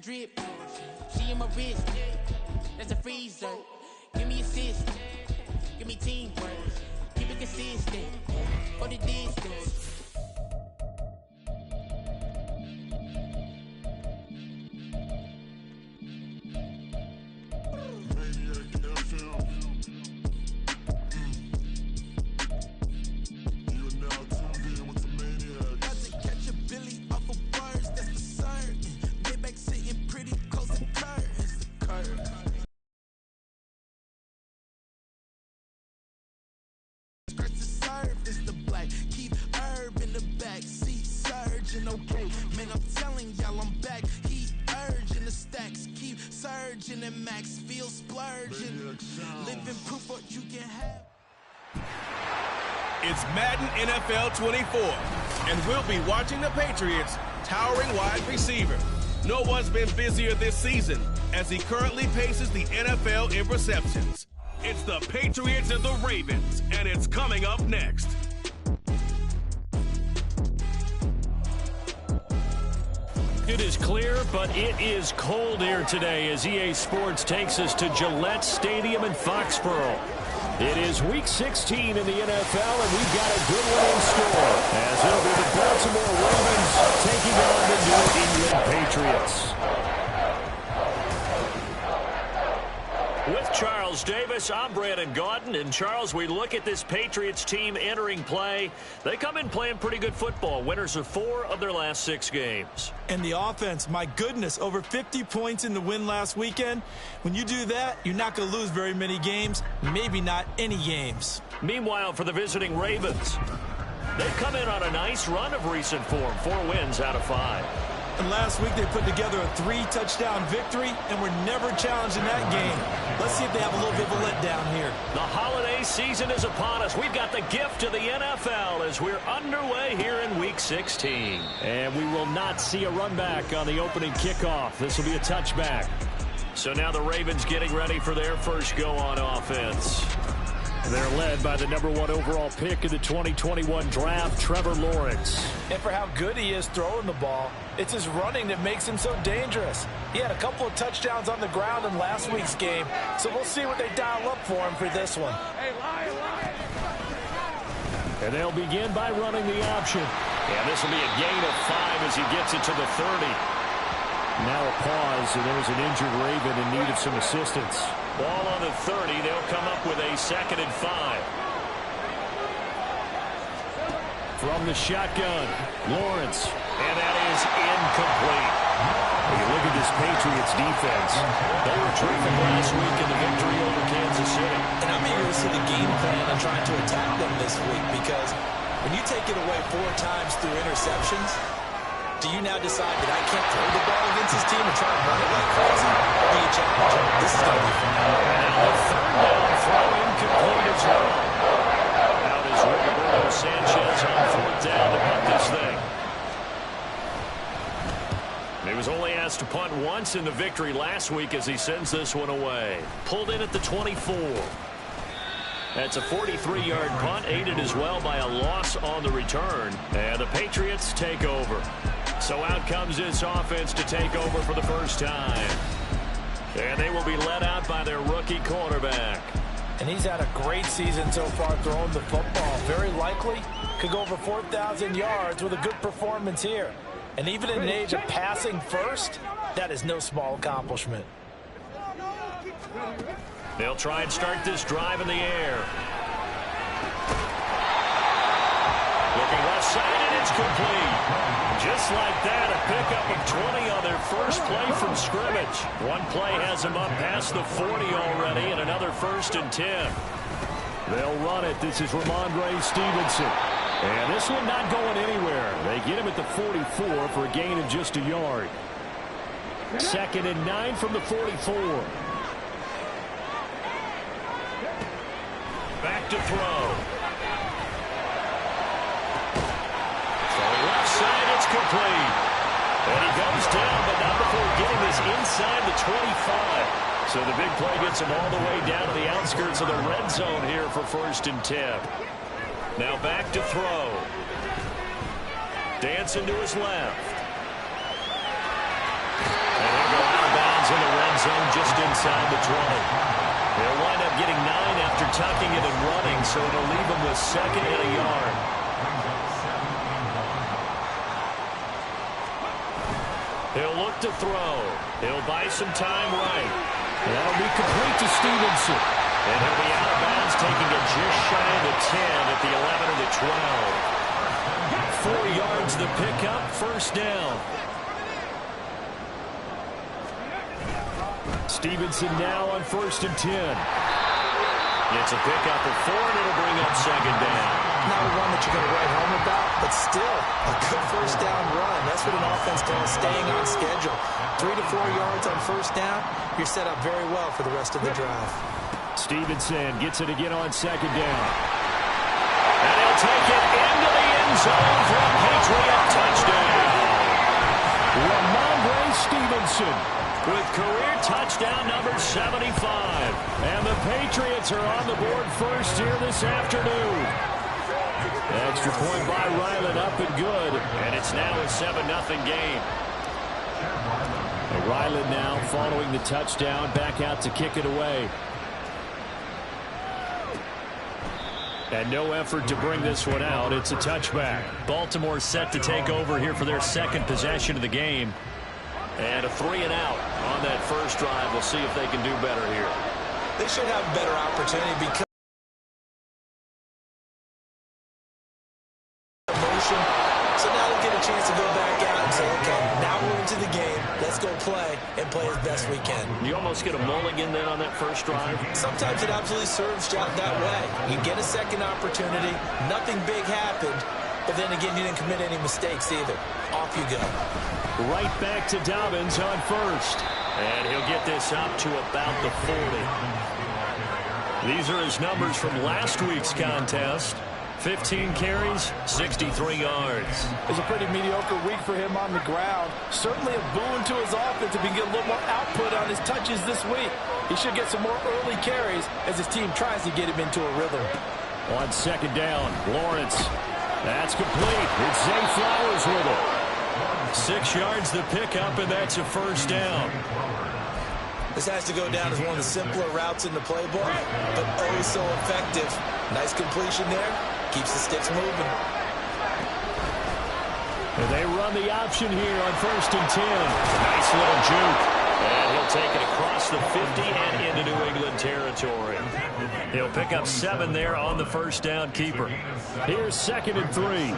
drip. She in my wrist. That's a freezer. Give me assist. Give me teamwork. Keep it consistent. For the distance. Okay, man, I'm telling y'all I'm back. Heat urging the stacks, keep surging and max feel splurging. Living proof what you can have. It's Madden NFL 24, and we'll be watching the Patriots' towering wide receiver. No one's been busier this season as he currently paces the NFL in receptions. It's the Patriots and the Ravens, and it's coming up next. It is clear, but it is cold here today as EA Sports takes us to Gillette Stadium in Foxborough. It is Week 16 in the NFL, and we've got a good one in store, as it'll be the Baltimore Ravens taking on the New England Patriots. With Charles Davis, I'm Brandon Gaudin. And Charles, we look at this Patriots team entering play. They come in playing pretty good football. Winners of 4 of their last 6 games. And the offense, my goodness, over 50 points in the win last weekend. When you do that, you're not going to lose very many games, maybe not any games. Meanwhile, for the visiting Ravens, they've come in on a nice run of recent form, 4 wins out of 5. And last week they put together a 3-touchdown victory, and were never challenged in that game. Let's see if they have a little bit of a letdown here. The holiday season is upon us. We've got the gift of the NFL as we're underway here in Week 16. And we will not see a run back on the opening kickoff. This will be a touchback. So now the Ravens getting ready for their first go on offense. They're led by the #1 overall pick in the 2021 draft, Trevor Lawrence. And for how good he is throwing the ball, it's his running that makes him so dangerous. He had a couple of touchdowns on the ground in last week's game, so we'll see what they dial up for him for this one. And they'll begin by running the option. And this will be a gain of 5 as he gets it to the 30. Now a pause, and there's an injured Raven in need of some assistance. Ball on the 30. They'll come up with a 2nd and 5. From the shotgun, Lawrence. And that is incomplete. You look at this Patriots defense. They were terrific last week in the victory over Kansas City. And I'm eager to see the game plan and trying to attack them this week, because when you take it away 4 times through interceptions, do you now decide that I can't throw the ball against this team and try to run it like crazy? Or do you challenge it? This is going to be fun. And now a 3rd down throw incomplete as well. Out is Roberto Sanchez on 4th down to punt this thing. He was only asked to punt once in the victory last week as he sends this one away. Pulled in at the 24. That's a 43-yard punt, aided as well by a loss on the return. And the Patriots take over. So out comes this offense to take over for the first time. And they will be led out by their rookie quarterback. And he's had a great season so far throwing the football. Very likely could go over 4,000 yards with a good performance here. And even in an age of passing first, that is no small accomplishment. They'll try and start this drive in the air. Looking left side, and it's complete. Just like that, a pickup of 20 on their first play from scrimmage. One play has them up past the 40 already, and another 1st and 10. They'll run it. This is Ramondre Stevenson. And this one not going anywhere. They get him at the 44 for a gain of just a yard. 2nd and 9 from the 44. Back to throw. From left side, it's complete. And he goes down, but not before getting this inside the 25. So the big play gets him all the way down to the outskirts of the red zone here for 1st and 10. Now back to throw. Dancing to his left. And here zone just inside the 20. They'll wind up getting 9 after tucking it and running, so it'll leave them with 2nd and a yard. He'll look to throw. He'll buy some time right. That'll be complete to Stevenson. And he'll be out of bounds, taking it just shy of the 10 at the 11 or the 12. 4 yards the pickup, 1st down. Stevenson now on 1st and 10. It's a pickup of 4, and it'll bring up 2nd down. Not one that you're going to write home about, but still a good 1st down run. That's what an offense calls staying on schedule. 3 to 4 yards on 1st down, you're set up very well for the rest of the drive. Stevenson gets it again on 2nd down. And he'll take it into the end zone for a Patriot touchdown. Ramondre Stevenson with career touchdown number 75. And the Patriots are on the board first here this afternoon. Extra point by Ryland, up and good. And it's now a 7-0 game. And Ryland now following the touchdown, back out to kick it away. And no effort to bring this one out. It's a touchback. Baltimore set to take over here for their 2nd possession of the game. And a 3 and out on that first drive. We'll see if they can do better here. They should have a better opportunity because motion. So now they'll get a chance to go back out and say, okay, now we're into the game. Let's go play and play as best we can. You almost get a mulligan then on that first drive. Sometimes it absolutely serves that way. You get a 2nd opportunity. Nothing big happened. But then again, you didn't commit any mistakes either. Off you go. Right back to Dobbins on 1st. And he'll get this up to about the 40. These are his numbers from last week's contest. 15 carries, 63 yards. It was a pretty mediocre week for him on the ground. Certainly a boon to his offense if he can get a little more output on his touches this week. He should get some more early carries as his team tries to get him into a rhythm. On 2nd down, Lawrence. That's complete. It's Zay Flowers with it. 6 yards the pickup, and that's a 1st down. This has to go down as one of the simpler routes in the playbook, but oh so effective. Nice completion there. Keeps the sticks moving. And they run the option here on 1st and 10. Nice little juke. And he'll take it across the 50 and into New England territory. He'll pick up 7 there on the 1st down keeper. Here's 2nd and 3.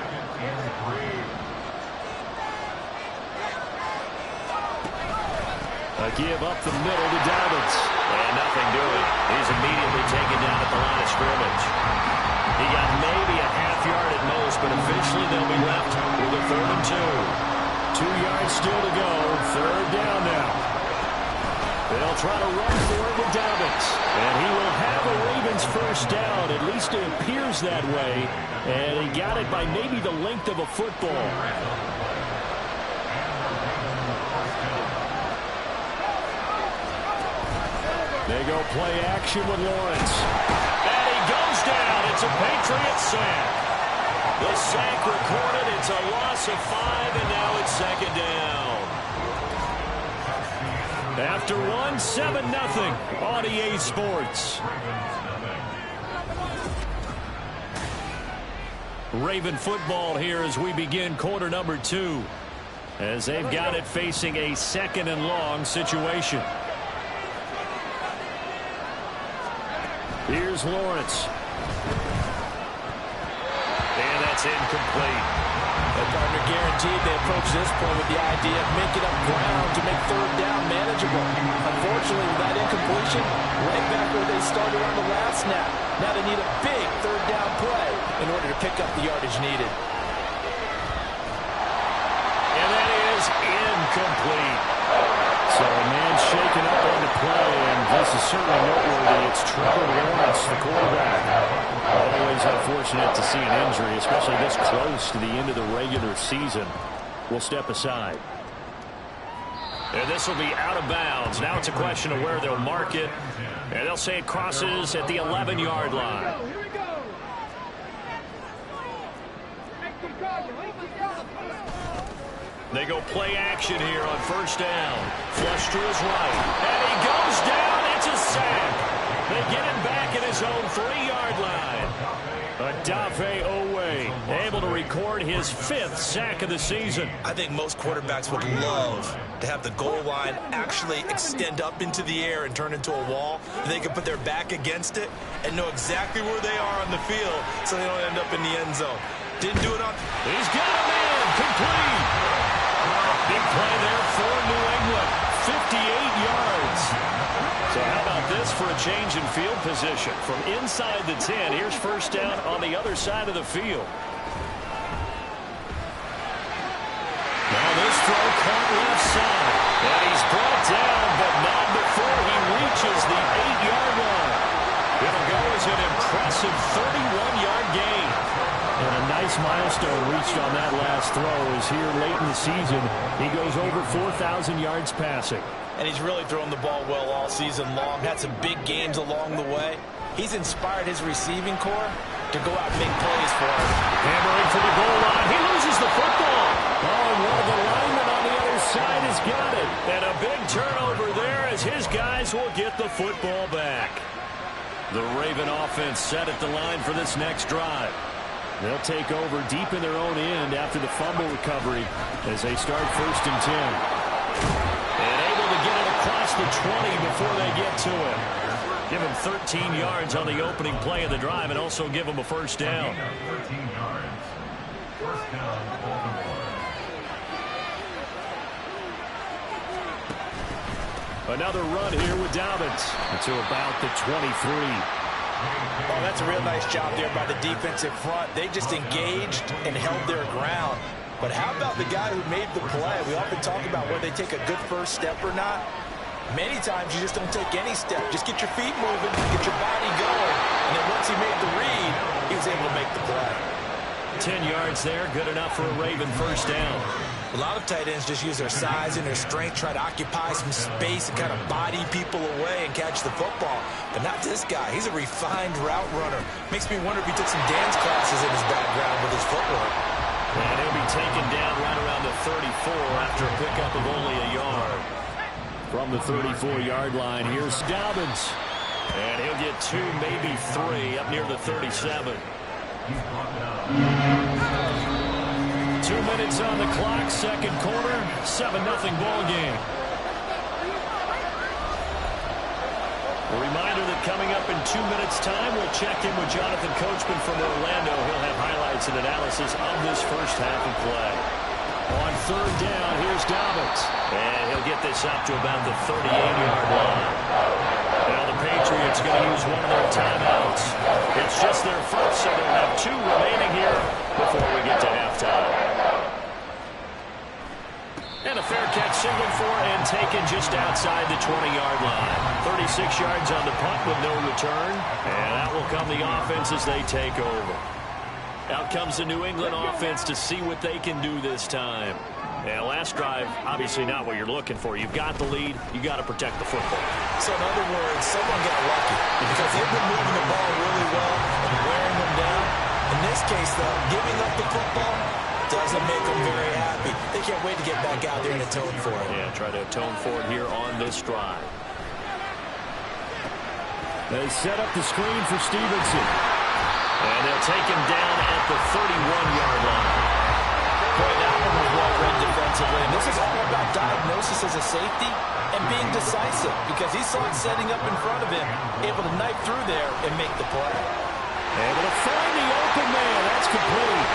A give up the middle to Dobbins. And nothing doing. He's immediately taken down at the line of scrimmage. He got maybe a half yard at most, but eventually they'll be left with a 3rd and 2. 2 yards still to go. 3rd down now. They'll try to run for it with Dobbins. And he will have a Ravens 1st down. At least it appears that way. And he got it by maybe the length of a football. They go play action with Lawrence. And he goes down. It's a Patriot sack. The sack recorded. It's a loss of 5, and now it's 2nd down. After 1, 7-0 on EA Sports. Raven football here as we begin quarter number 2. As they've got it facing a 2nd and long situation. Here's Lawrence. And that's incomplete. And partner, guaranteed they approach this point with the idea of making up ground to make 3rd down manageable. Unfortunately, with that incompletion, right back where they started on the last snap. Now they need a big 3rd down play in order to pick up the yardage needed. And that is incomplete. So a man shaken up on the play, and this is certainly noteworthy. It's Trevor Lawrence, the quarterback. Always unfortunate to see an injury, especially this close to the end of the regular season. We'll step aside. And this will be out of bounds. Now it's a question of where they'll mark it. And they'll say it crosses at the 11-yard line. They go play action here on first down. Flush to his right. And he goes down. It's a sack. They get him back at his own 3-yard line. Odafe Owe able to record his 5th sack of the season. I think most quarterbacks would love to have the goal line actually extend up into the air and turn into a wall. They can put their back against it and know exactly where they are on the field so they don't end up in the end zone. Didn't do it on... He's got a man. Complete. Big play there for New England. 58 yards. So how about this for a change in field position? From inside the 10, here's first down on the other side of the field. Now this throw caught left side. And he's brought down, but not before he reaches the 8-yard line. It'll go as an impressive 31-yard gain. And a nice milestone reached on that last throw as here late in the season, he goes over 4,000 yards passing. And he's really thrown the ball well all season long. Had some big games along the way. He's inspired his receiving corps to go out and make plays for him. Hammering for the goal line. He loses the football. Oh, and one of the linemen on the other side has got it. And a big turnover there as his guys will get the football back. The Raven offense set at the line for this next drive. They'll take over deep in their own end after the fumble recovery as they start 1st and 10. And able to get it across the 20 before they get to it. Give him 13 yards on the opening play of the drive and also give him a first down. 13 yards. First down, Baltimore. Another run here with Dobbins to about the 23. Oh, that's a real nice job there by the defensive front. They just engaged and held their ground. But how about the guy who made the play? We often talk about whether they take a good first step or not. Many times you just don't take any step. Just get your feet moving, get your body going. And then once he made the read, he was able to make the play. 10 yards there, good enough for a Raven first down. A lot of tight ends just use their size and their strength, try to occupy some space and kind of body people away and catch the football. But not this guy. He's a refined route runner. Makes me wonder if he took some dance classes in his background with his footwork. And he'll be taken down right around the 34 after a pickup of only a yard. From the 34-yard line, here's Dobbins. And he'll get 2, maybe 3 up near the 37. 2 minutes on the clock, second quarter, 7-0 ball game. A reminder that coming up in 2 minutes' time, we'll check in with Jonathan Coachman from Orlando. He'll have highlights and analysis of this first half of play. On third down, here's Dobbins. And he'll get this up to about the 38-yard line. Now the Patriots going to use one of their timeouts. It's just their first, so they'll have 2 remaining here before we get to halftime. And a fair catch signaled for and taken just outside the 20-yard line. 36 yards on the punt with no return. And that will come the offense as they take over. Out comes the New England offense to see what they can do this time. And last drive, obviously not what you're looking for. You've got the lead. You got to protect the football. So in other words, someone got lucky because they've been moving the ball really well and wearing them down. In this case, though, giving up the football doesn't make them very happy. They can't wait to get back out there and atone for it. Yeah, try to atone for it here on this drive. They set up the screen for Stevenson. And they'll take him down at the 31-yard line. Boy, that one was well read defensively. And this is all about diagnosis as a safety and being decisive because he saw it setting up in front of him, able to knife through there and make the play. Able to find the open man. That's complete.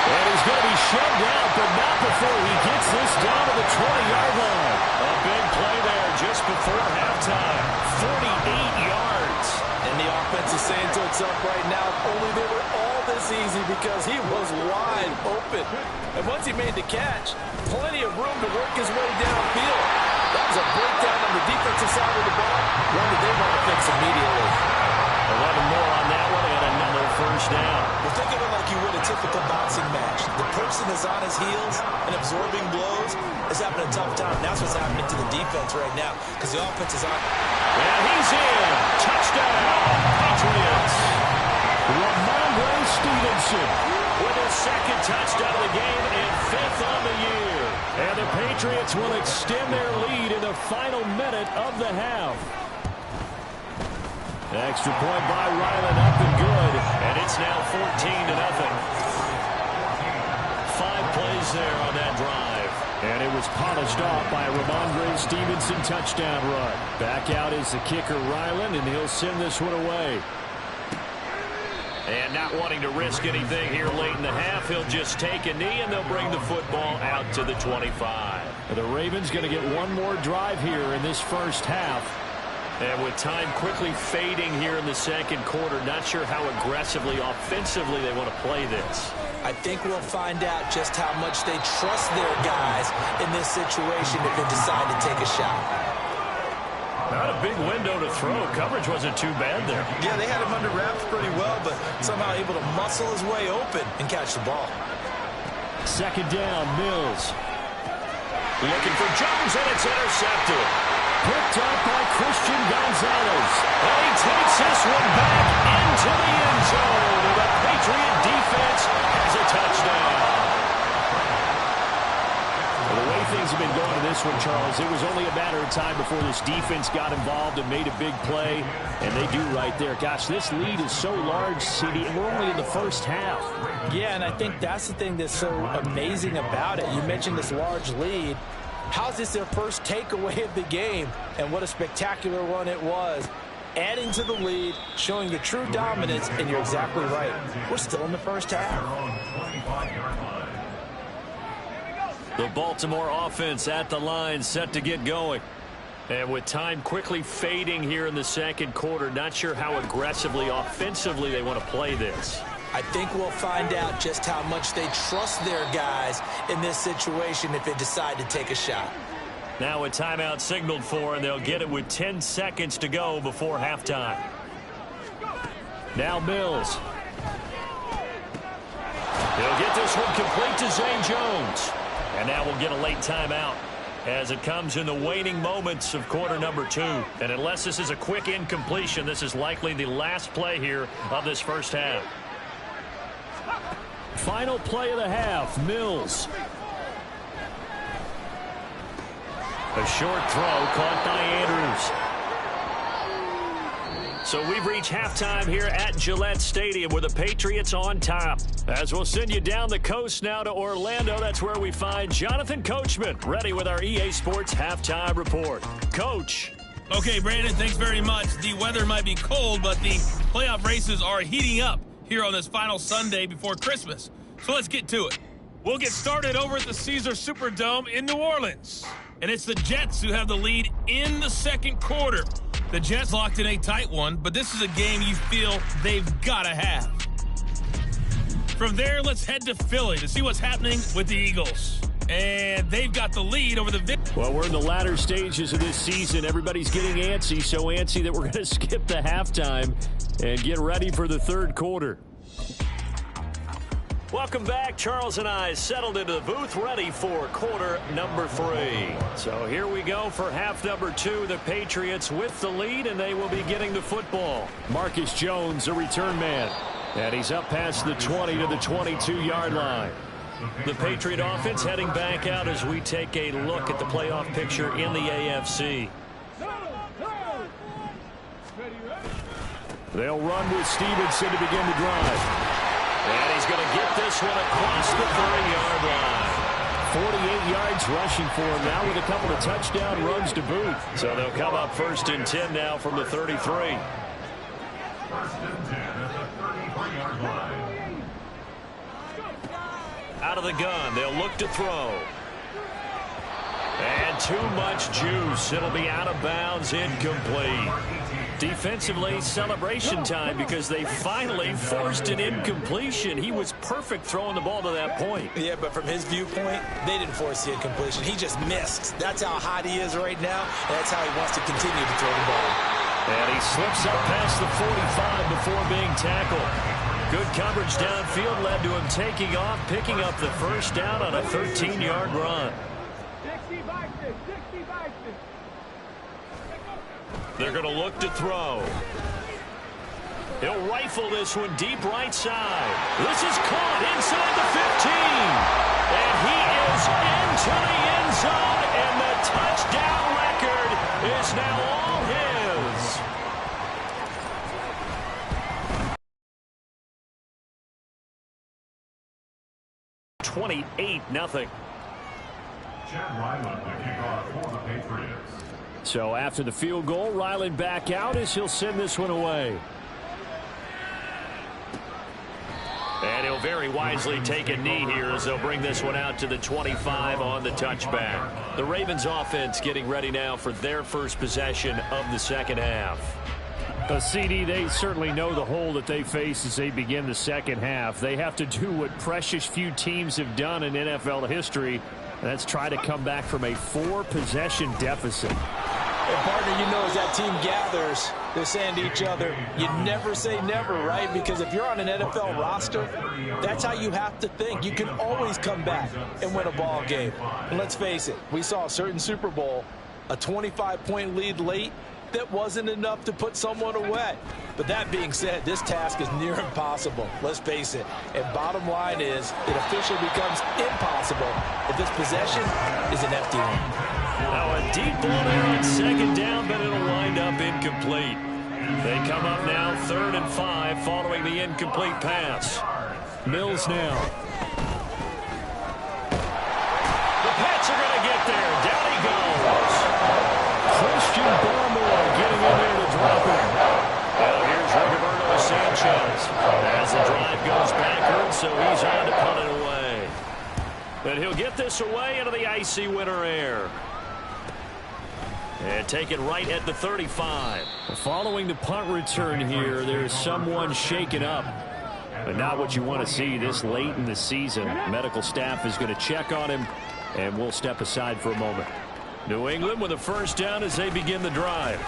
And he's going to be shoved out, but not before he gets this down to the 20-yard line. A big play there just before halftime. 48 yards. And the offense is saying to itself right now, only they were all this easy because he was wide open. And once he made the catch, plenty of room to work his way downfield. That was a breakdown on the defensive side of the ball, one that they want to fix immediately. 11 more on that one and another first down. Well, think of it like you would a typical boxing match. The person is on his heels and absorbing blows is having a tough time. That's what's happening to the defense right now because the offense is on. And he's in. Touchdown, Patriots. Ramondre Stevenson with his second touchdown of the game and 5th on the year. And the Patriots will extend their lead in the final minute of the half. Extra point by Ryland, up and good. And it's now 14-0. 5 plays there on that drive. And it was polished off by a Ramondre Stevenson touchdown run. Back out is the kicker, Ryland, and he'll send this one away. And not wanting to risk anything here late in the half, he'll just take a knee, and they'll bring the football out to the 25. The Ravens going to get one more drive here in this first half. And with time quickly fading here in the second quarter, not sure how aggressively, offensively they want to play this. I think we'll find out just how much they trust their guys in this situation if they decide to take a shot. Not a big window to throw. Coverage wasn't too bad there. Yeah, they had him under wraps pretty well, but somehow able to muscle his way open and catch the ball. Second down, Mills. Looking for Jones, and it's intercepted. Picked up by Christian Gonzalez. And he takes this one back into the end zone. The Patriot defense has a touchdown. Well, the way things have been going in this one, Charles, it was only a matter of time before this defense got involved and made a big play. And they do right there. Gosh, this lead is so large, CD, and we're only in the first half. Yeah, and I think that's the thing that's so amazing about it. You mentioned this large lead. How's this their first takeaway of the game? And what a spectacular one it was. Adding to the lead, showing the true dominance, and you're exactly right. We're still in the first half. The Baltimore offense at the line, set to get going. And with time quickly fading here in the second quarter, not sure how aggressively, offensively they want to play this. I think we'll find out just how much they trust their guys in this situation if they decide to take a shot. Now a timeout signaled for, and they'll get it with 10 seconds to go before halftime. Now Mills. He'll get this one complete to Zay Jones. And now we'll get a late timeout as it comes in the waning moments of quarter number 2. And unless this is a quick incompletion, this is likely the last play here of this first half. Final play of the half, Mills. A short throw caught by Andrews. So we've reached halftime here at Gillette Stadium with the Patriots on top. As we'll send you down the coast now to Orlando, that's where we find Jonathan Coachman ready with our EA Sports halftime report. Coach. Okay, Brandon, thanks very much. The weather might be cold, but the playoff races are heating up here on this final Sunday before Christmas. So let's get to it. We'll get started over at the Caesar Superdome in New Orleans. And it's the Jets who have the lead in the second quarter. The Jets locked in a tight one, but this is a game you feel they've got to have. From there, let's head to Philly to see what's happening with the Eagles. And they've got the lead over the Well, we're in the latter stages of this season. Everybody's getting antsy, so antsy that we're going to skip the halftime and get ready for the third quarter. Welcome back. Charles and I settled into the booth ready for quarter number 3. So here we go for half number 2. The Patriots with the lead, and they will be getting the football. Marcus Jones, a return man. And he's up past the 20 to the 22-yard line. The Patriot offense heading back out as we take a look at the playoff picture in the AFC. They'll run with Stevenson to begin the drive. And he's going to get this one across the 30-yard line. 48 yards rushing for him now with a couple of touchdown runs to boot. So they'll come up 1st and 10 now from the 33. 1st and 10 at the 33-yard line. Out of the gun, they'll look to throw. And too much juice. It'll be out of bounds, incomplete. Defensively, celebration time because they finally forced an incompletion. He was perfect throwing the ball to that point. Yeah, but from his viewpoint, they didn't force the incompletion. He just missed. That's how hot he is right now, and that's how he wants to continue to throw the ball. And he slips up past the 45 before being tackled. Good coverage downfield led to him taking off, picking up the first down on a 13-yard run. They're going to look to throw. He'll rifle this one deep right side. This is caught inside the 15. And he is into the end zone, and the touchdown record is now all his. $28-0. Chad Ryland to kick off for the Patriots. So after the field goal, Ryland back out as he'll send this one away. And he'll very wisely take a knee here as they'll bring this one out to the 25 on the touchback. The Ravens offense getting ready now for their first possession of the second half. CD, they certainly know the hole that they face as they begin the second half. They have to do what precious few teams have done in NFL history, and that's try to come back from a 4-possession deficit. And partner, you know, as that team gathers, they're saying to each other, you never say never, right? Because if you're on an NFL roster, that's how you have to think. You can always come back and win a ball game. And let's face it, we saw a certain Super Bowl, a 25-point lead late, that wasn't enough to put someone away. But that being said, this task is near impossible. Let's face it. And bottom line is, it officially becomes impossible if this possession is an empty one. Now a deep ball there on second down, but it'll wind up incomplete. They come up now 3rd and 5 following the incomplete pass. Mills now. The Pats are going to get there. Down he goes. Christian Barmore getting in there to drop it. Now here's Roberto Sanchez as the drive goes backwards, so he's on to punt it away. And he'll get this away into the icy winter air. And take it right at the 35. Following the punt return here, there's someone shaken up. But not what you want to see this late in the season. Medical staff is going to check on him, and we'll step aside for a moment. New England with a first down as they begin the drive.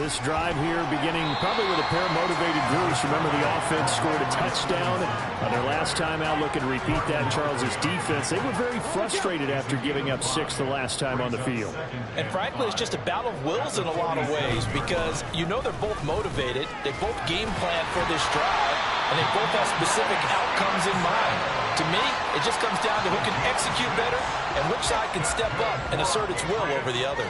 This drive here beginning probably with a pair of motivated groups. Remember, the offense scored a touchdown on their last time out. Looking to repeat that. Charles's defense, they were very frustrated after giving up 6 the last time on the field. And frankly, it's just a battle of wills in a lot of ways, because you know they're both motivated. They both game plan for this drive, and they both have specific outcomes in mind. To me, it just comes down to who can execute better and which side can step up and assert its will over the other.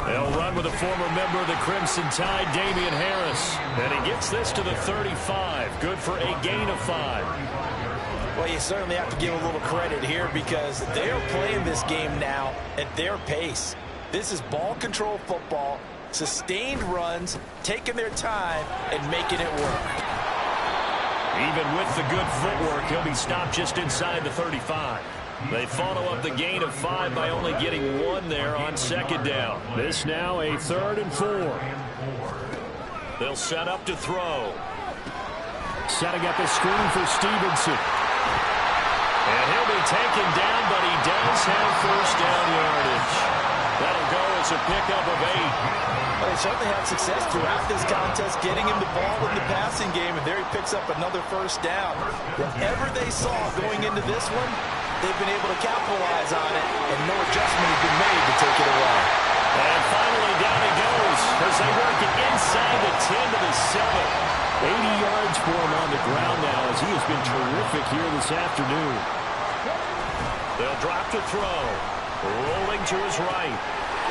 They'll run with a former member of the Crimson Tide, Damian Harris. And he gets this to the 35. Good for a gain of 5. Well, you certainly have to give a little credit here, because they are playing this game now at their pace. This is ball control football, sustained runs, taking their time, and making it work. Even with the good footwork, he'll be stopped just inside the 35. They follow up the gain of 5 by only getting 1 there on second down. This now a 3rd and 4. They'll set up to throw. Setting up a screen for Stevenson. And he'll be taken down, but he does have first down yardage. That'll go as a pickup of 8. Well, they certainly had success throughout this contest, getting him the ball in the passing game, and there he picks up another first down. Whatever they saw going into this one, they've been able to capitalize on it, and no adjustment has been made to take it away. And finally down he goes as they work it inside the 10 to the 7. 80 yards for him on the ground now, as he has been terrific here this afternoon. They'll drop to throw. Rolling to his right.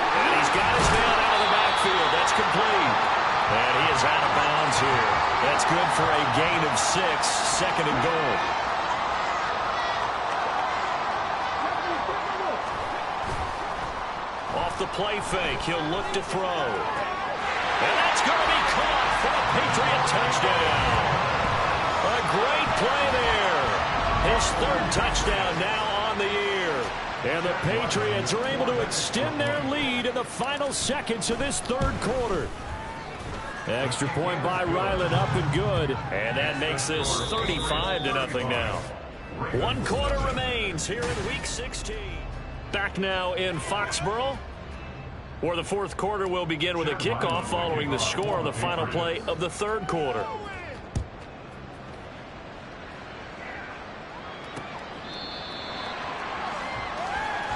And he's got his man out of the backfield. That's complete. And he is out of bounds here. That's good for a gain of 6, 2nd and goal. Off the play fake, he'll look to throw. And that's going to be caught for a Patriot touchdown. A great play there. His 3rd touchdown now on the year. And the Patriots are able to extend their lead in the final seconds of this 3rd quarter. Extra point by Ryland, up and good. And that makes this 35-0 now. 1 quarter remains here in Week 16. Back now in Foxborough, where the 4th quarter will begin with a kickoff following the score on the final play of the 3rd quarter.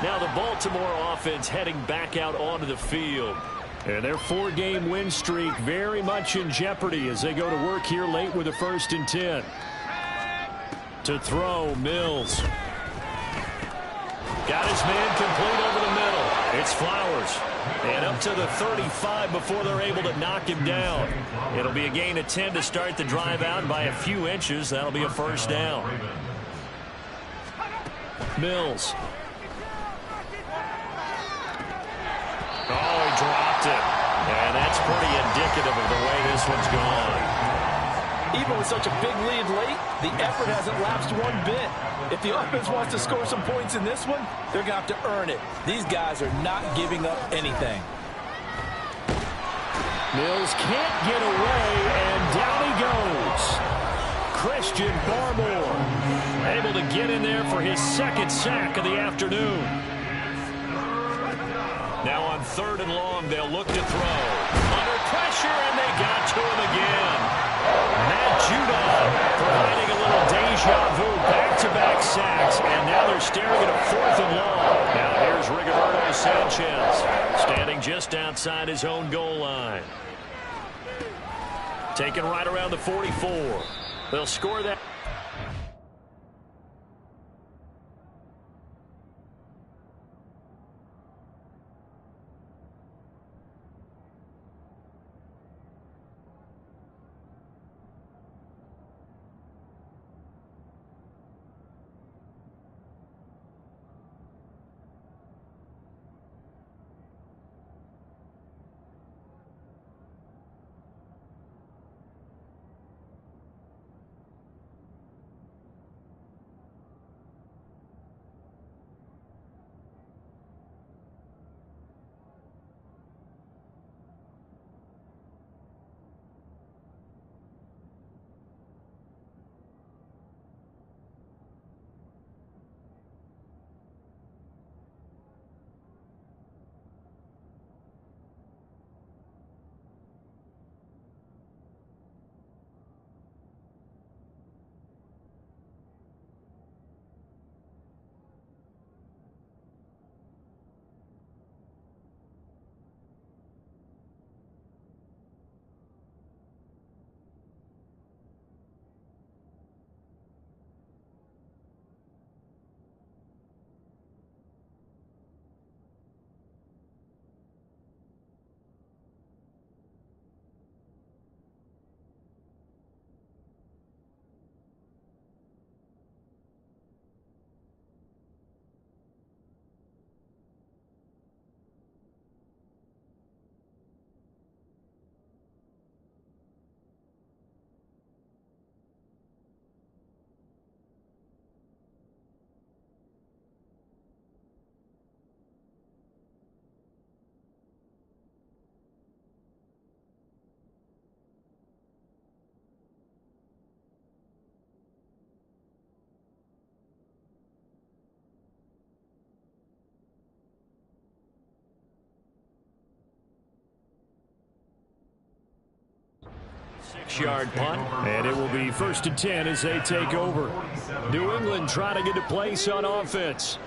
Now the Baltimore offense heading back out onto the field. And their 4-game win streak very much in jeopardy as they go to work here late with a 1st and 10. To throw, Mills. Got his man complete over the middle. It's Flowers. And up to the 35 before they're able to knock him down. It'll be a gain of 10 to start the drive out by a few inches. That'll be a 1st down. Mills. Oh, he dropped it. And that's pretty indicative of the way this one's gone. Even with such a big lead late, the effort hasn't lapsed one bit. If the offense wants to score some points in this one, they're going to have to earn it. These guys are not giving up anything. Mills can't get away, and down he goes. Christian Barmore able to get in there for his 2nd sack of the afternoon. Now on 3rd and long, they'll look to throw. Under pressure, and they got to him again. Matt Judon providing a little deja vu, back-to-back sacks, and now they're staring at a 4th and long. Now here's Rigoberto Sanchez, standing just outside his own goal line. Taken right around the 44. They'll score that. Six-yard punt, and it will be 1st and 10 as they take over. New England trying to get a place on offense.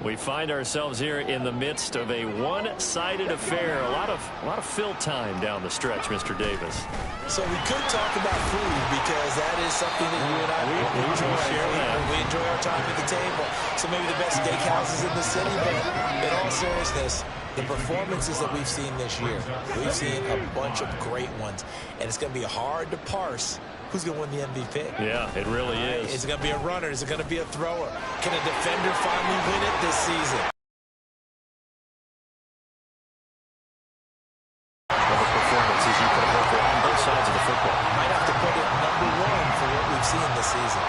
We find ourselves here in the midst of a one-sided affair. A lot of fill time down the stretch, Mr. Davis. So we could talk about food because that is something that you and I we enjoy. share that. We enjoy our time at the table. So maybe the best steakhouses in the city, but in all seriousness, the performances that we've seen this year, we've seen a bunch of great ones, and it's going to be hard to parse who's going to win the MVP. Yeah, it really is. Is it going to be a runner? Is it going to be a thrower? Can a defender finally win it this season? Other performances you could have hoped for on both sides of the football. Might have to put it #1 for what we've seen this season.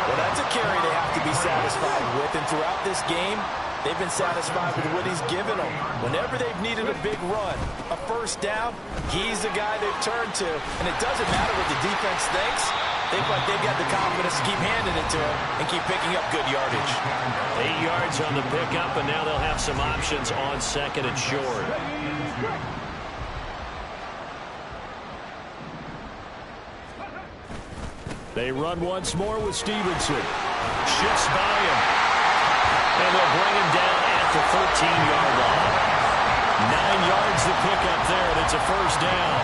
Well, that's a carry they have to be satisfied with, and throughout this game, they've been satisfied with what he's given them. Whenever they've needed a big run, a 1st down, he's the guy they've turned to. And it doesn't matter what the defense thinks. They feel like they've got the confidence to keep handing it to him and keep picking up good yardage. 8 yards on the pickup, and now they'll have some options on 2nd and short. They run once more with Stevenson. Shifts by him. And they'll bring him down at the 13-yard line. 9 yards to pick up there, and it's a first down.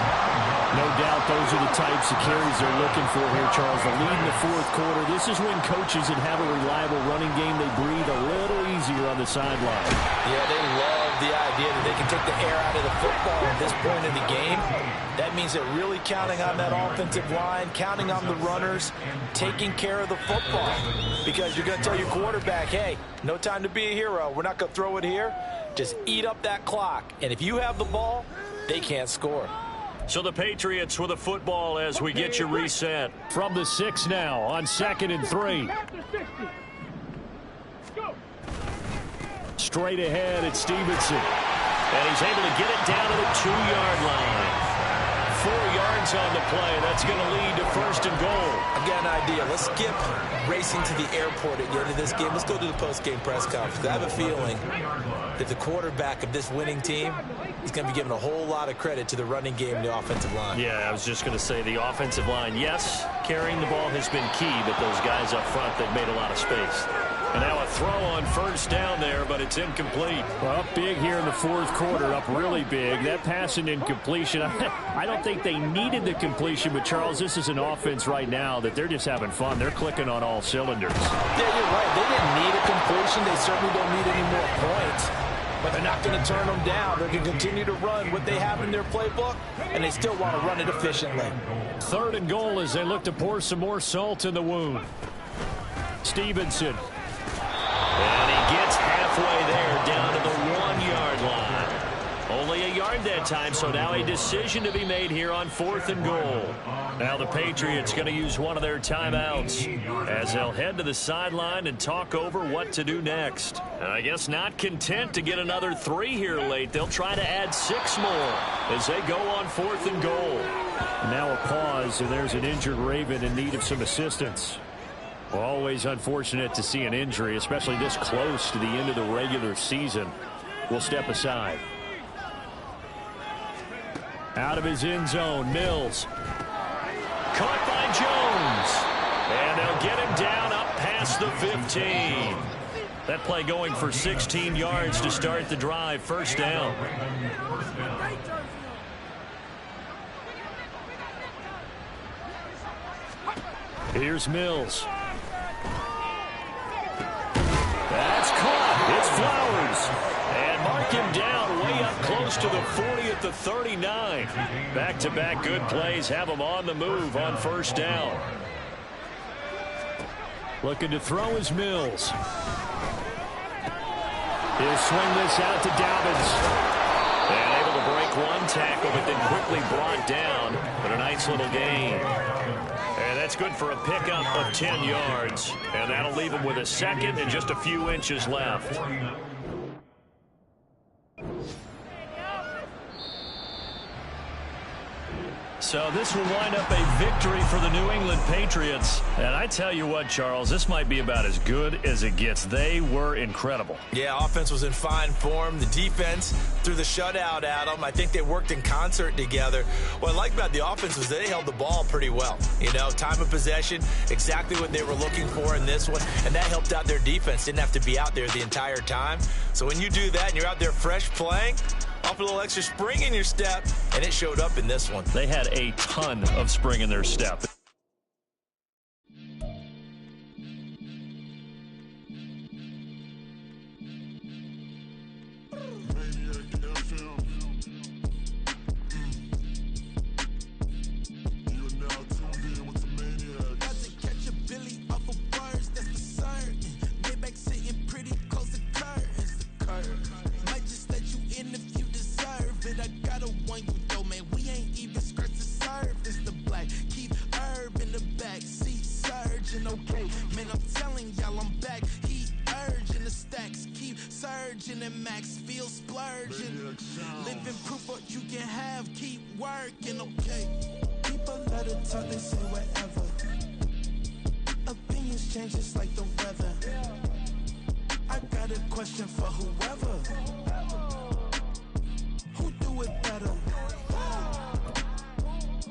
No doubt those are the types of carries they're looking for here, Charles. The lead in the fourth quarter. This is when coaches that have a reliable running game, they breathe a little easier on the sideline. Yeah, they love the idea that they can take the air out of the football at this point in the game. That means they're really counting on that offensive line, counting on the runners, taking care of the football. Because you're going to tell your quarterback, hey, no time to be a hero. We're not going to throw it here. Just eat up that clock. And if you have the ball, they can't score. So the Patriots with a football as we get you reset. From the 6 now on 2nd and 3. Straight ahead at Stevenson. And he's able to get it down to the 2-yard line. 4 yards on the play. That's going to lead to 1st and goal. I got an idea. Let's skip racing to the airport at the end of this game. Let's go to the post-game press conference. I have a feeling that the quarterback of this winning team is going to be giving a whole lot of credit to the running game and the offensive line. Yeah, I was just going to say the offensive line, yes, carrying the ball has been key, but those guys up front, they've made a lot of space. And now a throw on 1st down there, but it's incomplete. Well, up big here in the fourth quarter, up really big. That pass and incompletion, I don't think they needed the completion, but Charles, this is an offense right now that they're just having fun. They're clicking on all cylinders. Yeah, you're right. They didn't need a completion. They certainly don't need any more points. But they're not going to turn them down. They're going to continue to run what they have in their playbook, and they still want to run it efficiently. 3rd and goal as they look to pour some more salt in the wound. Stevenson. And he gets halfway there down to the 1-yard line. Only a yard that time, so now a decision to be made here on 4th and goal. Now the Patriots going to use one of their timeouts as they'll head to the sideline and talk over what to do next. And I guess not content to get another 3 here late. They'll try to add 6 more as they go on 4th and goal. Now a pause, and there's an injured Raven in need of some assistance. Well, always unfortunate to see an injury, especially this close to the end of the regular season. We'll step aside. Out of his end zone, Mills. Caught by Jones. And they'll get him down up past the 15. That play going for 16 yards to start the drive. 1st down. Here's Mills. That's caught. It's Flowers. And mark him down way up close to the 40 at the 39. Back-to-back good plays have him on the move on 1st down. Looking to throw is Mills. He'll swing this out to Dobbins. And able to break one tackle, but then quickly brought down. But a nice little gain. And that's good for a pickup of 10 yards. And that'll leave him with a 2nd and just a few inches left. So this will wind up a victory for the New England Patriots. And I tell you what, Charles, this might be about as good as it gets. They were incredible. Yeah, offense was in fine form. The defense threw the shutout at them. I think they worked in concert together. What I like about the offense was they held the ball pretty well. You know, time of possession, exactly what they were looking for in this one. And that helped out their defense. Didn't have to be out there the entire time. So when you do that and you're out there fresh playing, off a little extra spring in your step, and it showed up in this one. They had a ton of spring in their step. And max feel splurging. Living proof what you can have. Keep working, okay? People let it talk, they say whatever. Opinions change just like the weather. I got a question for whoever. Who do it better?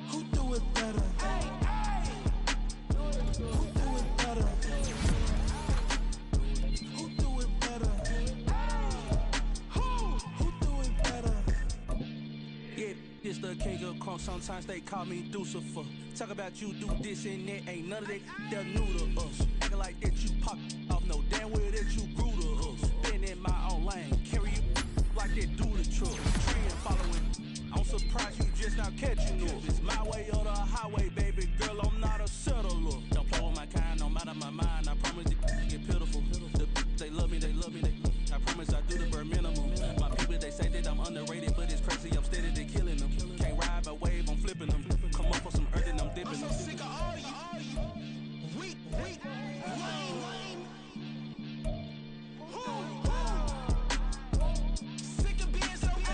Who do it better? Who do it better? Who do it better? Who do it better? from, sometimes they call me Lucifer. Talk about you do this and that, ain't none of that, they're new to us. Acting like that you pop off, no damn well that you grew to us. Been in my own lane, carry you like that do the truck. Trend following, I'm surprised you just now catching up. It's my way or the highway, baby girl, I'm not a settler. Don't play with my kind, no matter my mind, I promise it get pitiful. They love me, I promise I do the bare minimum. My people, they say that I'm underrated, but it's crazy, I'm steady, they killing them. Can't ride my wave, I'm flipping them. Come up for some earth and I'm dipping them. I'm so sick of all you weak, lame. Sick of being so old,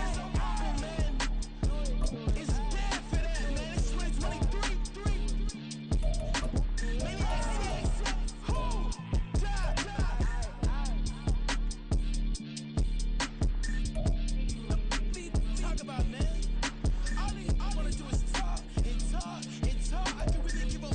man. It's bad for that, man. It's 2023. Maybe talk about, man. All I wanna do is talk and talk and talk. I can really give up.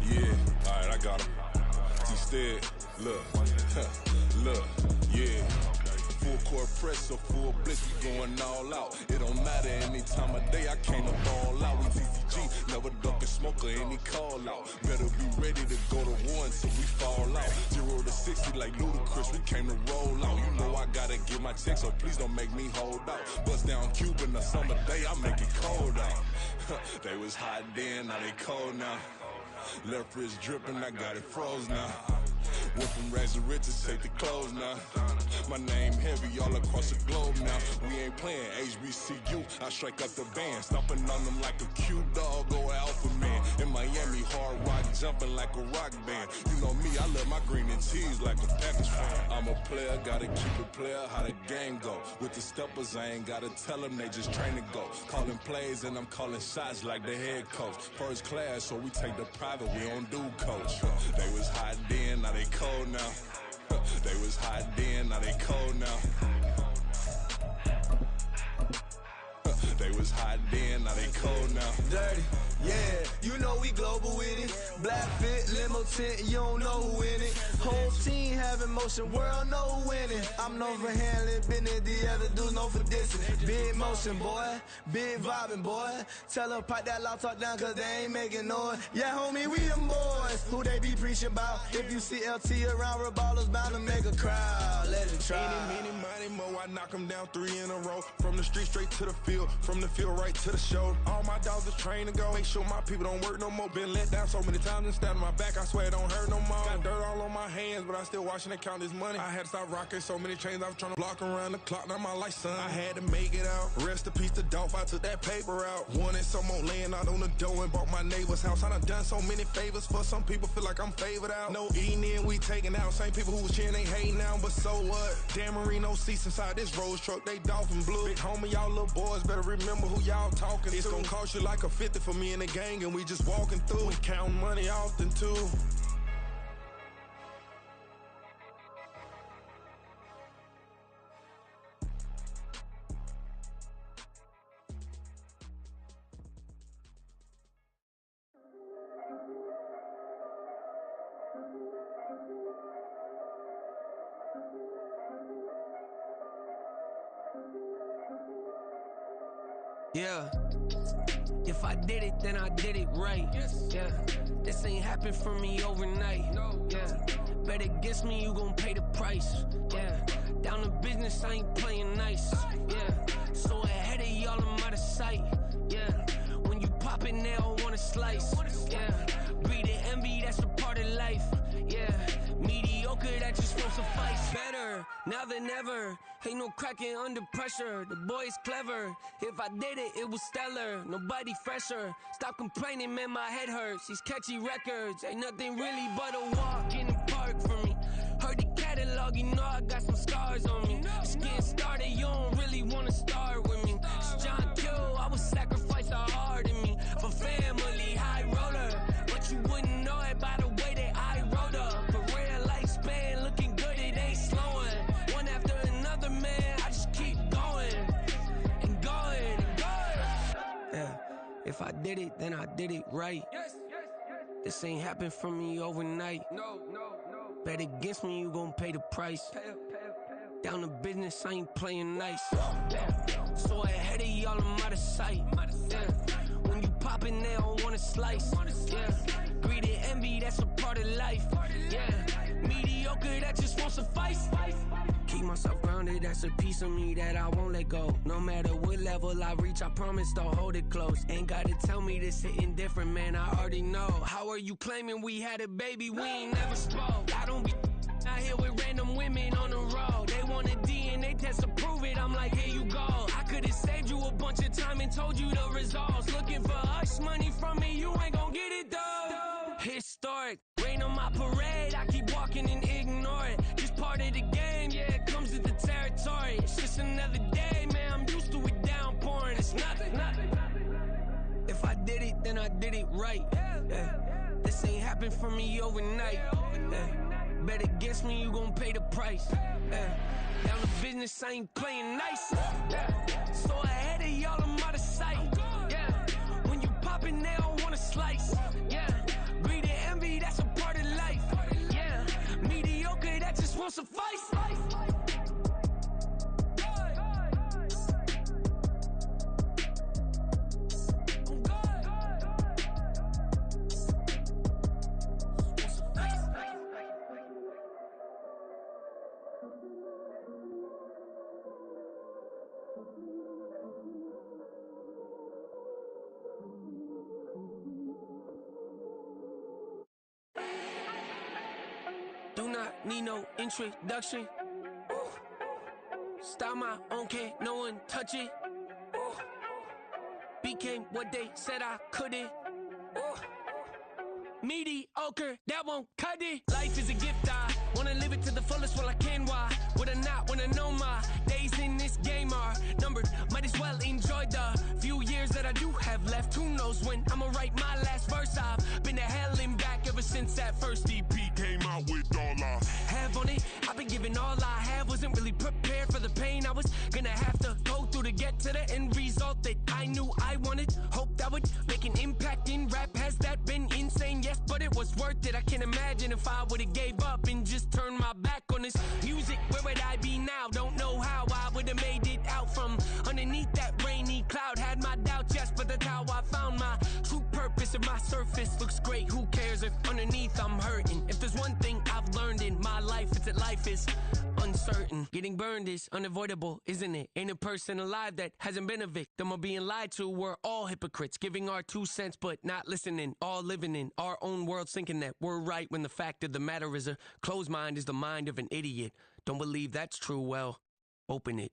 Yeah, alright, I got him. Instead, look, yeah. Full court press or full blitz, we going all out. It don't matter any time of day, I can't ball out. We TCG, never duck a smoke or any call out. Better be ready to go to war until we fall out. 0 to 60 like Ludacris, we came to roll out. You know I gotta get my check, so please don't make me hold out. Bust down Cuban a summer day, I make it cold out. They was hot then, now they cold now. Left wrist dripping, I got it froze now. Went from rags to riches, take the clothes now. My name heavy all across the globe now. We ain't playing HBCU, I strike up the band. Stomping on them like a cute dog or alpha man. In Miami, hard rock jumping like a rock band. You know me, I love my green and cheese like a Packers fan. I'm a player, gotta keep it player, how the game go. With the steppers, I ain't gotta tell them, they just train to go. Calling plays and I'm calling shots like the head coach. First class, so we take the private, we don't do coach. They was hot then, now they cold now. They was hot then, now they cold now. They was hot then, now they cold now. Dirty, yeah, you know we global with it. Black fit, limo tint, you don't know who in it. Whole team having motion, world know who winning. I'm known for handling business, the other dudes known for dissing. Big motion, boy, big vibing, boy. Tell them pipe that loud talk down, cause they ain't making noise. Yeah, homie, we them boys, who they be preaching about. If you see LT around, Reballer's bound to make a crowd. Let it try. Any, money, mo, I knock them down 3 in a row. From the street straight to the field, from the field right to the show. All my dogs are trained to go. Make sure my people don't work no more. Been let down so many times and stabbed on my back. I swear it don't hurt no more. Got dirt all on my hands, but I still watching and count this money. I had to stop rocking so many chains. I was trying to block around the clock. Now my life, son. I had to make it out. Rest in peace to Dolph. I took that paper out. Wanted some more laying out on the dough and bought my neighbor's house. I done so many favors for some people. Feel like I'm favored out. No eating in, we taking out. Same people who was cheering, they hating now. But so what? Dan Marino seats inside this Rolls truck. They dolphin blue. Big homie, y'all little boys better remember who y'all talking to. It's gonna cost you like a 50 for me and the gang, and we just walking through. We counting money often too. Yeah. If I did it, then I did it right. Yeah. This ain't happened for me overnight. Yeah. Bet against me, you gon' pay the price. Yeah. Down to business, I ain't playing nice. Yeah. So ahead of y'all, I'm out of sight. Yeah. When you poppin', they all wanna slice. Yeah. Greed and envy, that's a part of life. Yeah. Mediocre, that just won't suffice. Better now than ever. Ain't no cracking under pressure. The boy's clever. If I did it, it was stellar. Nobody fresher. Stop complaining, man, my head hurts. These catchy records ain't nothing really but a walk in the park for me. Heard the catalog, you know I got some scars on me. Just getting started, you don't really wanna start with me. It's John Q, I would sacrifice a heart in me for family, high roller. But you wouldn't know it by the way that I wrote up. A real lifespan, looking good, it ain't slowing. One after another, man, I just keep going and going and going. Yeah, if I did it, then I did it right. This ain't happened for me overnight. No. Bet against me, you gon' pay the price. Down to business, I ain't playing nice. So ahead of y'all, I'm out of sight. When you poppin', they don't wanna slice. Greed and envy, that's a part of life. Mediocre, that just won't suffice. Keep myself grounded, that's a piece of me that I won't let go. No matter what level I reach, I promise to hold it close. Ain't gotta tell me this hitting different, man, I already know. How are you claiming we had a baby, we ain't never spoke? I don't be out here with random women on the road. They want a DNA test to prove it, I'm like, here you go. I could've saved you a bunch of time and told you the results. Looking for hush money from me, you ain't gon' get it though. Historic, rain on my parade, I keep walking and ignore it. Just part of the game, yeah, it comes with the territory. It's just another day, man, I'm used to it downpouring. It's nothing. If I did it, then I did it right. This ain't happened for me overnight. Bet against me, you gon' pay the price. Down to business, I ain't playing nice. So ahead of y'all, I'm out of sight. When you poppin', they don't wanna slice. Greed and envy, that's a part of life. Mediocre, that just won't suffice. Do not need no introduction. Style my own, can't no one touch it. Became what they said I couldn't. Mediocre, that won't cut it. Life is a gift, I wanna live it to the fullest while I can. Why would I not wanna know my days in this game are numbered? Might as well enjoy the few years that I do have left. Who knows when I'ma write my last verse? I've been to hell and back ever since that first EP came out with all I have on it. I've been giving all I have, wasn't really prepared for the pain I was gonna have to go through to get to the end result that I knew I wanted. Hoped I would make an impact in rap. Has that been insane? Yes, but it was worth it. I can't imagine if I would've gave up and just turned my back on this music. Where would I be now? Don't know how I would've made it out from underneath that rainy cloud. Had my doubts, yes, but that's how I found my true purpose. If my surface looks great, who cares if underneath I'm hurting? If there's one thing I've learned in my life, it's that life is uncertain. Getting burned is unavoidable, isn't it? Ain't a person alive that hasn't been a victim of being lied to. We're all hypocrites, giving our 2 cents but not listening. All living in our own world, thinking that we're right when the fact of the matter is a closed mind is the mind of an idiot. Don't believe that's true? Well, open it.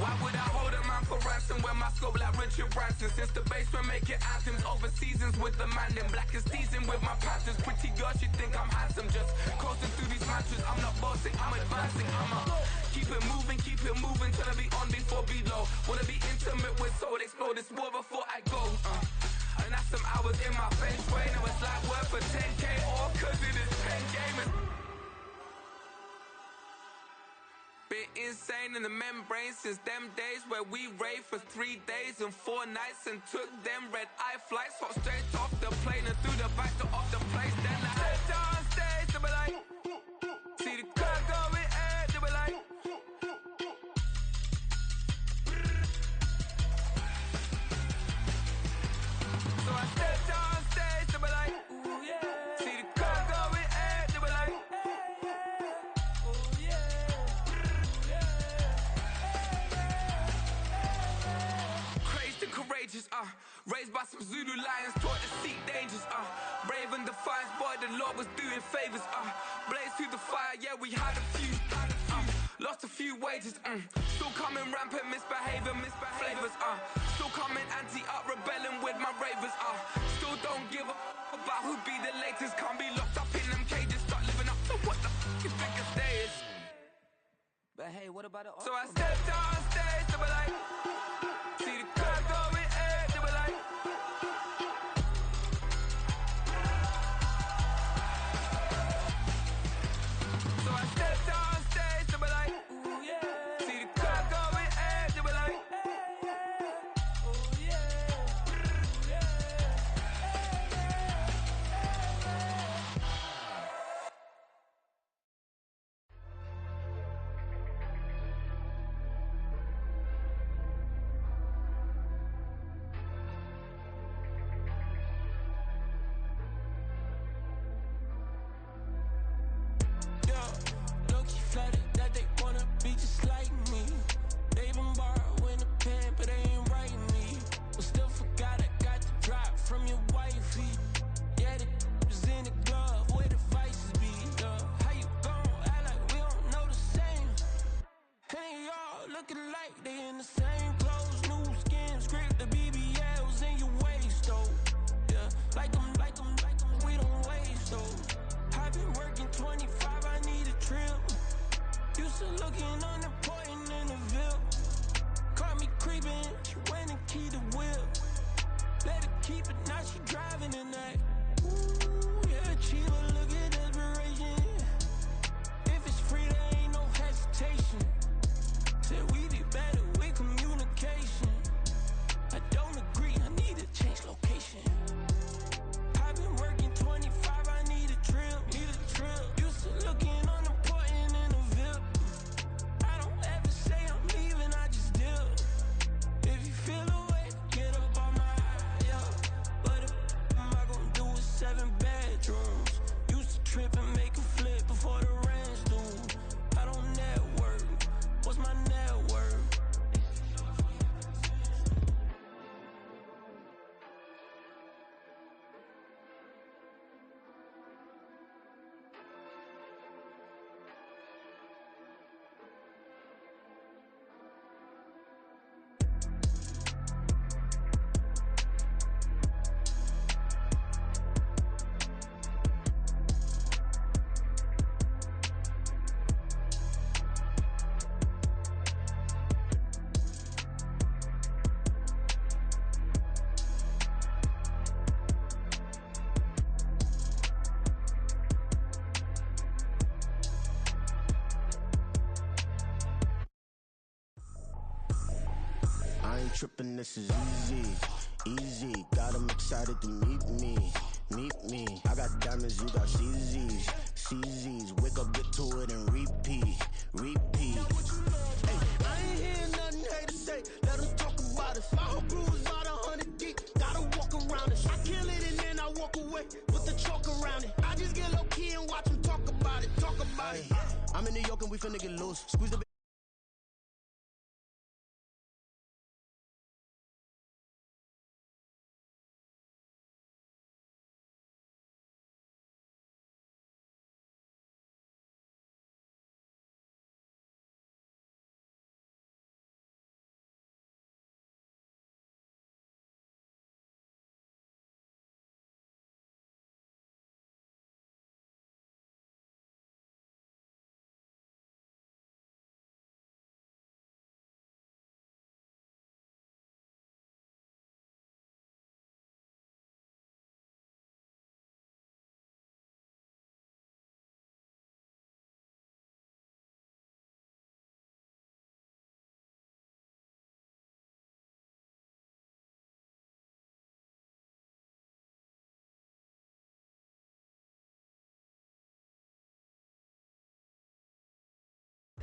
Why would I hold a man for ransom when my scope like Richard Branson? Since the basement making anthems over seasons with the man in black is teasing with my patterns. Pretty girl, she think I'm handsome. Just coasting through these mantras. I'm not bossing, I'm advancing. I'ma keep it moving, tryna be on before below. Wanna be intimate with soul, explore this war before I go. And that's some hours in my face way. Now it's like work for 10K, all cause it is 10 gamers. insane in the membrane since them days where we raved for 3 days and 4 nights and took them red-eye flights. Hot straight off the plane and through the back door of the place. Then I stepped on stage, they were like, see the crowd going air, they were like, so I stepped on stage, they were like, ooh yeah. See the crowd going air, they were like, ooh yeah. Crazed and courageous, raised by some Zulu lions, taught to seek dangers, brave and defiant, boy, the Lord was doing favors, blaze through the fire, yeah, we had a few, lost a few wages, still coming rampant, misbehaving, flavors, still coming anti-up, rebelling with my ravers, still don't give a about who be the latest, can't be locked up in them cages, start living up to what the you think a day is. But hey, what about it? So I stepped on stage, they were like, see the crowd going air, they were like, so I stepped on stage, they were like, ooh yeah. See the crowd going air, they were like, ooh yeah. Low-key flattered that they wanna be just like me. They been borrowing a pen, but they ain't writing me. But still forgot I got the drop from your wifey. Yeah, the was in the glove where the vices be. How you gon' act like we don't know the same? Hey, y'all looking like they in the same clothes, new skin, script, the BBLs in your waist, though. Yeah, like them, we don't waste, though. I've been working 25, I need a trip. Used to looking unimportant in the Ville. Caught me creeping, she went and keyed the whip. Let her keep it, now she driving in that. Ooh, yeah, Chiba, look at desperation. If it's free, there ain't no hesitation. Said we be better with communication. I don't agree, I need to change location. I've been working 25, I need a trip. Used to looking unimportant in the VIP. I don't ever say I'm leaving, I just dip. If you feel away, get up on my yeah. But if am I gonna do with 7 bedrooms? Used to trip and make a flip before the rent's due. I don't network, what's my net worth? I ain't tripping, this is easy. Got 'em excited to meet me. I got diamonds, you got CZs. Wake up, get to it, and repeat. Hey, I ain't hear nothing haters say. Let 'em talk about us. My whole crew is about 100 deep. Gotta walk around us. I kill it and then I walk away with the chalk around it. I just get low key and watch 'em talk about it. I'm in New York and we finna get loose. Squeeze the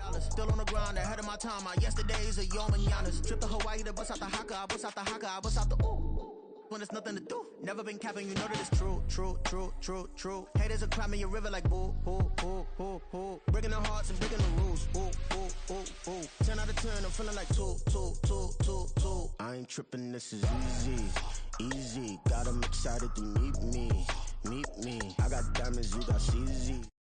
dollars. Still on the grind, ahead of my time. My yesterdays are yo mananas. Trip to Hawaii to bust out the haka. I bust out the haka. I bust out the ooh. When there's nothing to do. Never been capping, you know that it's true, true, true, true, true. Haters will cry me a river like boo, boo, boo, boo, boo. Breaking their hearts and breaking the rules. Ooh, ooh, ooh, ooh. 10 out of 10, I'm feeling like 2, 2, 2, 2, 2. I ain't tripping, this is easy, easy. Got 'em excited to meet me, meet me. I got diamonds, you got CZ.